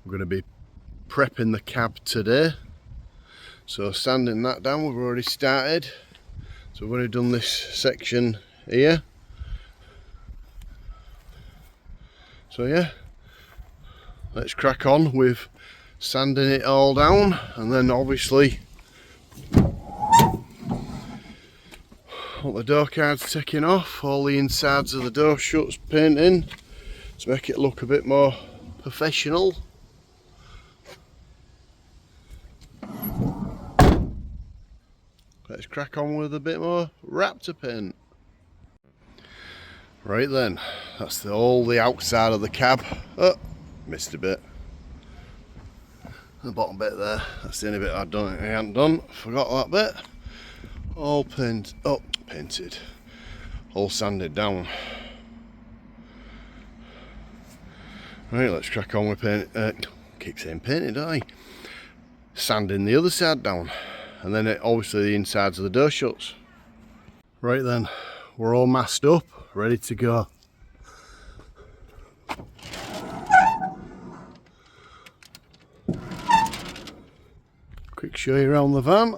I'm going to be prepping the cab today. So sanding that down, we've already started. So we've already done this section here. So yeah, let's crack on with sanding it all down, and then obviously all the door cards taking off, all the insides of the door shuts painting to make it look a bit more professional. Let's crack on with a bit more Raptor paint. Right then, that's all the outside of the cab. Oh, missed a bit. The bottom bit there, that's the only bit I hadn't done. Forgot that bit. All painted. All sanded down. Right, let's crack on with paint. Keep saying painted, don't I? Sanding the other side down, and then obviously the insides of the door shuts. Right then, we're all masked up, ready to go. Quick show you around the van.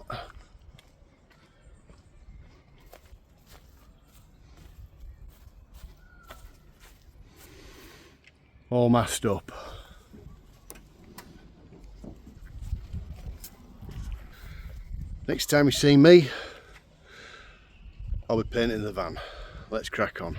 All masked up. Next time you see me, I'll be painting the van. Let's crack on.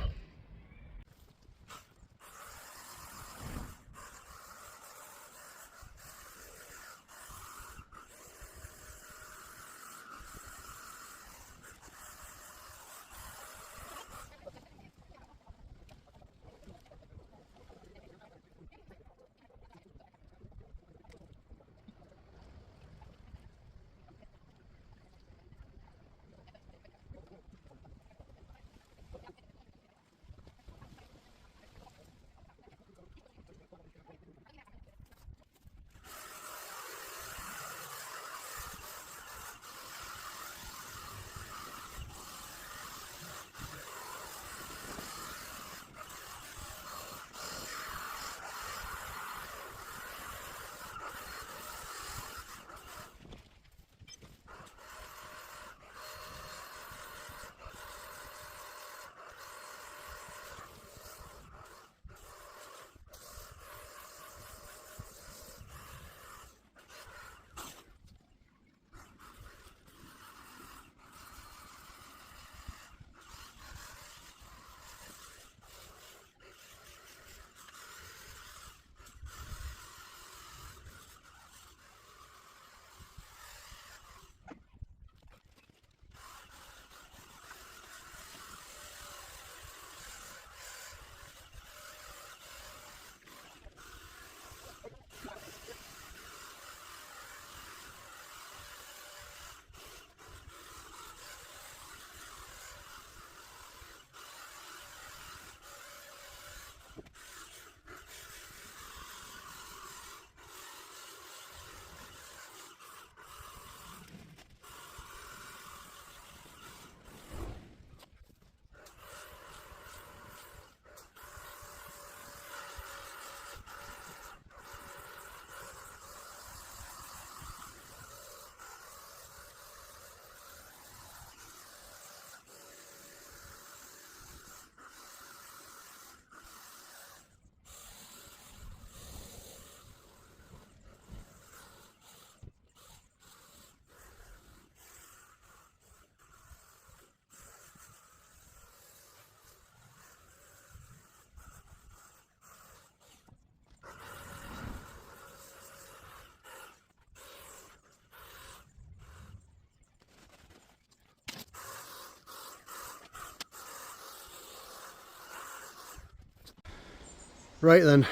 Right then,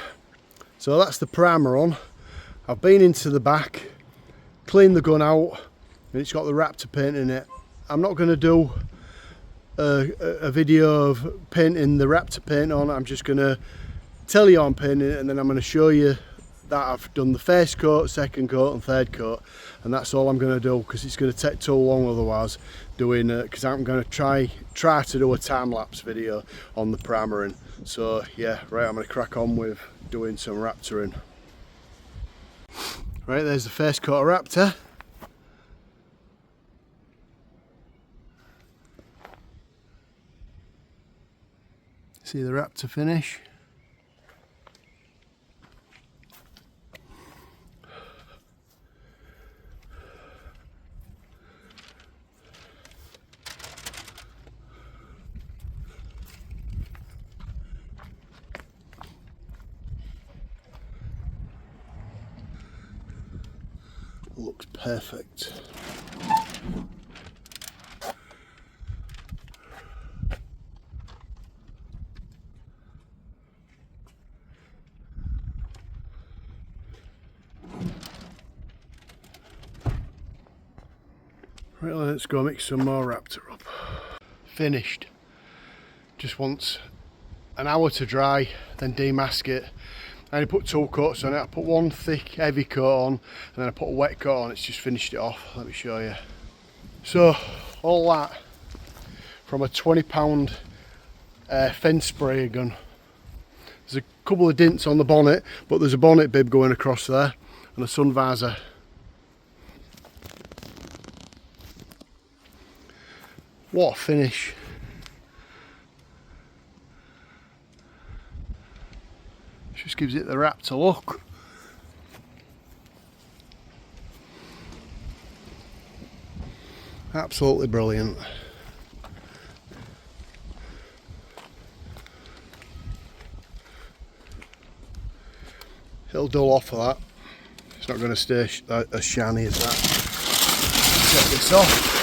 so that's the primer on. I've been into the back, cleaned the gun out, and it's got the Raptor paint in it. I'm not going to do a video of painting the Raptor paint on. I'm just going to tell you I'm painting it, and then I'm going to show you that I've done the first coat, second coat and third coat, and that's all I'm going to do, because it's going to take too long otherwise doing it, because I'm going to try to do a time-lapse video on the primering. So yeah, right, I'm going to crack on with doing some Raptoring. Right, there's the first coat of Raptor. See the Raptor finish. Looks perfect. Right, let's go mix some more Raptor up. Finished. Just wants an hour to dry, then demask it. I only put 2 coats on it. I put one thick heavy coat on and then I put a wet coat on. It's just finished it off. Let me show you. So all that from a £20 fence sprayer gun. There's a couple of dints on the bonnet, but there's a bonnet bib going across there and a sun visor. What a finish. Just gives it the Raptor look. Absolutely brilliant. It'll dull off of that. It's not going to stay as shiny as that. Get this off.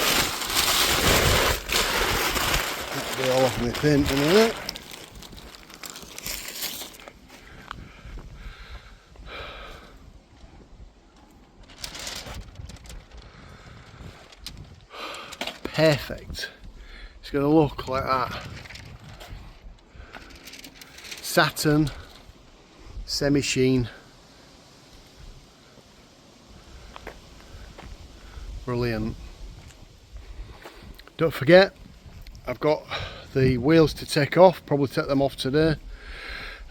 That'll be all off my paint in a minute. Perfect. It's going to look like that. Satin, semi-sheen. Brilliant. Don't forget, I've got the wheels to take off, probably take them off today.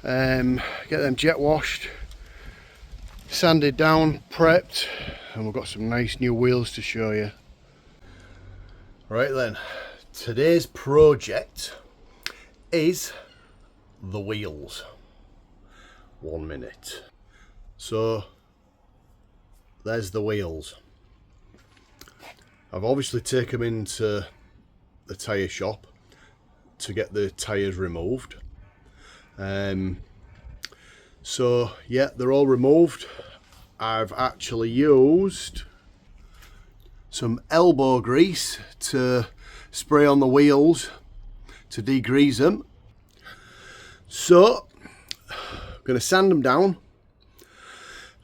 Get them jet washed, sanded down, prepped, and we've got some nice new wheels to show you. Right then, today's project is the wheels. 1 minute. So there's the wheels. I've obviously taken them into the tyre shop to get the tyres removed. So yeah, they're all removed. I've actually used some elbow grease to spray on the wheels to degrease them. So I'm going to sand them down,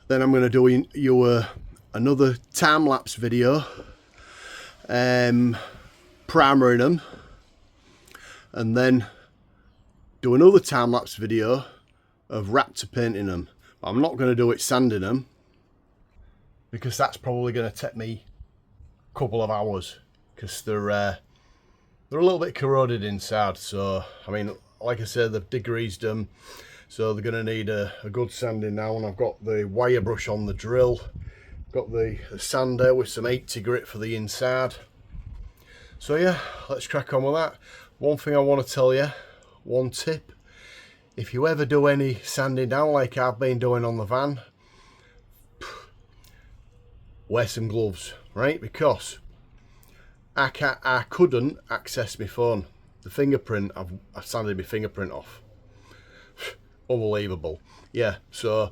then I'm going to do you another time-lapse video primering them, and then do another time-lapse video of Raptor painting them. I'm not going to do it sanding them because that's probably going to take me couple of hours because they're a little bit corroded inside. So I mean, like I said, they've degreased them, so they're going to need a good sanding now. And I've got the wire brush on the drill, got the sander with some 80 grit for the inside. So yeah, let's crack on with that. One thing I want to tell you, one tip: if you ever do any sanding down like I've been doing on the van, wear some gloves, right? Because I couldn't access my phone. The fingerprint, I've sanded my fingerprint off. Unbelievable. Yeah, so,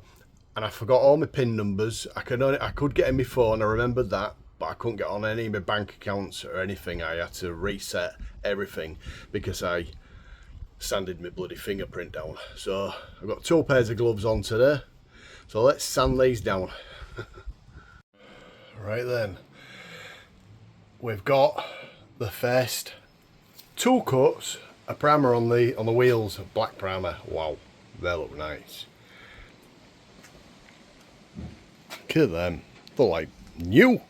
and I forgot all my PIN numbers. I could get in my phone, I remembered that, but I couldn't get on any of my bank accounts or anything. I had to reset everything because I sanded my bloody fingerprint down. So I've got 2 pairs of gloves on today. So let's sand these down. Right then, we've got the first 2 coats of primer on the wheels, of black primer. Wow, they look nice. Look at them, they're like new.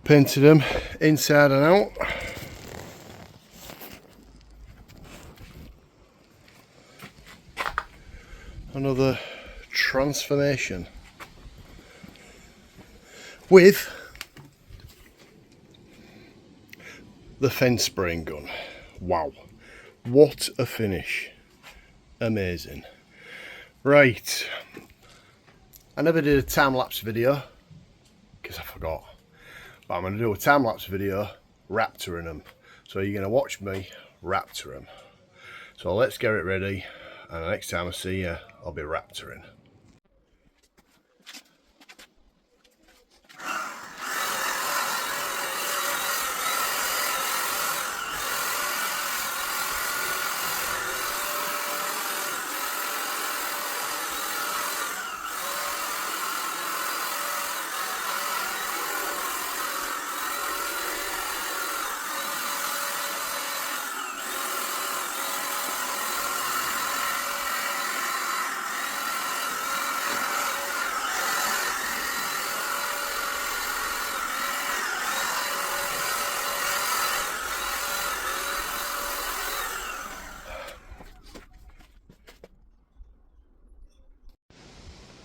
Painted them inside and out. Another transformation with the fence spraying gun. Wow, what a finish. Amazing. Right, I never did a time-lapse video because I forgot, but I'm going to do a time-lapse video Raptoring them. So you're going to watch me Raptor them. So let's get it ready, and the next time I see you, I'll be Raptoring.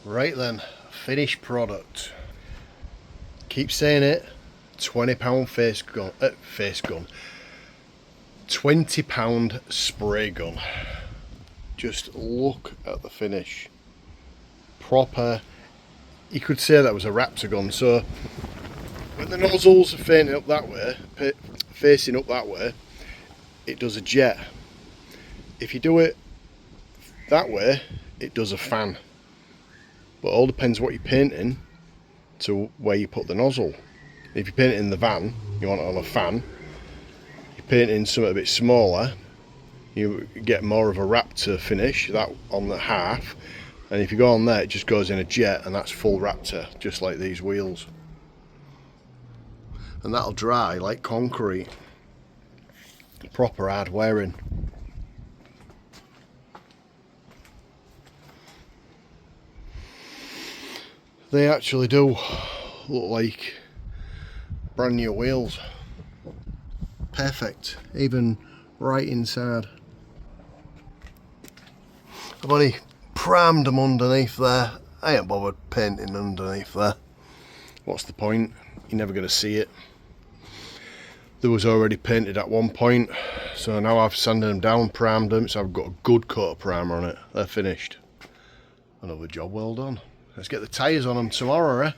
Right then, finished product. Keep saying it. £20 face gun, £20 spray gun. Just look at the finish. Proper. You could say that was a Raptor gun. So when the nozzles are facing up that way, it does a jet. If you do it that way, it does a fan. But it all depends what you're painting to where you put the nozzle. If you paint it in the van, you want it on a fan. You paint it in something a bit smaller, you get more of a Raptor finish, that on the half. And if you go on there, it just goes in a jet, and that's full Raptor, just like these wheels. And that'll dry like concrete. Proper hard wearing. They actually do look like brand new wheels. Perfect, even right inside. I've only primed them underneath there. I ain't bothered painting underneath there. What's the point? You're never going to see it. There was already painted at one point, so now I've sanded them down, primed them, so I've got a good coat of primer on it. They're finished. Another job well done. Let's get the tyres on them tomorrow, eh?